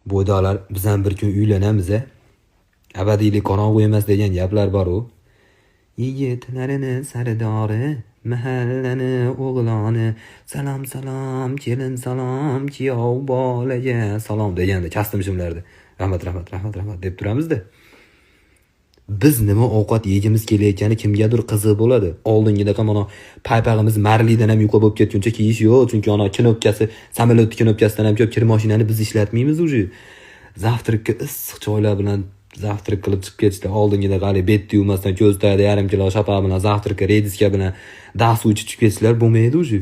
Boydalar bizdan bir kun uylanamiz a. Abadiylik qorong'u emas degan gaplar bor-u. Yigitlarini saridori, mahallani o'g'loni, salom salom, kelin salom, kuyov bolaga salom deganda kastim shimlardi. Rahmat deb turamizda. Biz nima ovqat yeyimiz kelayotgani kimgadir qiziq bo'ladi. Oldingidaqa mana paypag'imiz marlidan ham yuqa bo'lib ketguncha kiyish yo'q, chunki ana knopkasi, samolyot knopkasidan ham ko'p kir mashinani biz ishlatmaymiz уже. Zavtrikka issiq choylar bilan zavtrik qilib chiqib ketishdi. Oldingida qali bet yuvmasdan ko'z tagida yarim kilo shapaq bilan zavtrikka rediska bilan dahs suv ichib ketishlar bo'lmaydi уже.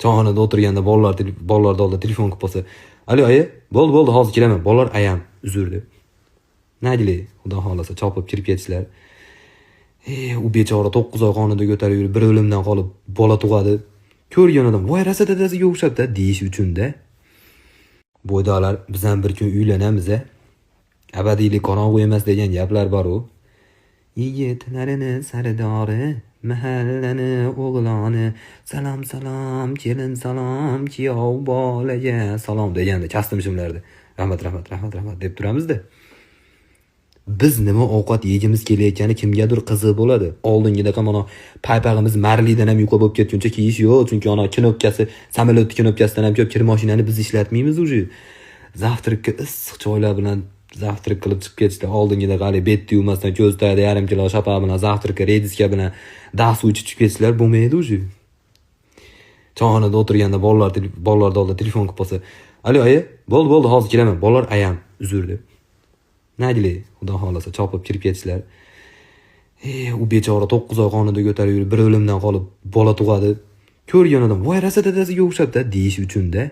Choyxonada o'tirganda bolalar oldida telefon qilib qolsa, "Alo, aya, bo'ldi, hozir kelaman. Bolalar ayam uzr" deb. Nagili, xudo xolasa chopib kirib ketishlar. U bechora 9 oy qonida ko'tarib yurib, bir o'limdan qolib bola tug'adi. Ko'rgan odam, "Voy, rasa dadasiga o'xshabdi" deyish uchun-da. Boydalar bizdan bir kun uylanamiz a. Abadiylik qorong'u emas degan gaplar bor-u. Yigitlarini saridori, mahallani o'g'loni, salom salom, kelin salom, kuyov bolaga salom deganda kastim shimlardi. Rahmat deb turamizda. Biz nima ovqat yeyimiz kelayotgani kimgadir qiziq bo'ladi. Oldingidaqa mana paypag'imiz marlidan ham yuqa bo'lib ketguncha kiyish yo'q, chunki ana knopkasi, samolyot knopkasidan ham ko'p kir mashinani biz ishlatmaymiz уже. Zavtrikka issiq choylar bilan zavtrik qilib chiqib ketishdi. Oldingida qali bet yuvmasdan ko'z tagida yarim kilo shapaq bilan zavtrikka rediska bilan dahs suv ichib ketishlar bo'lmaydi уже. Choyxonada o'tirganda bolalar oldida telefon qilib qolsa, "Alo, aya, bo'ldi, hozir kelaman. Bolalar ayam uzr" deb. Nagili, xudo xolasa chopib kirib ketishlar. U bechora 9 oy qonida ko'tarib yurib, bir o'limdan qolib bola tug'adi. Ko'rgan odam, "Voy, rasa dadasiga o'xshabdi" deyish uchun-da.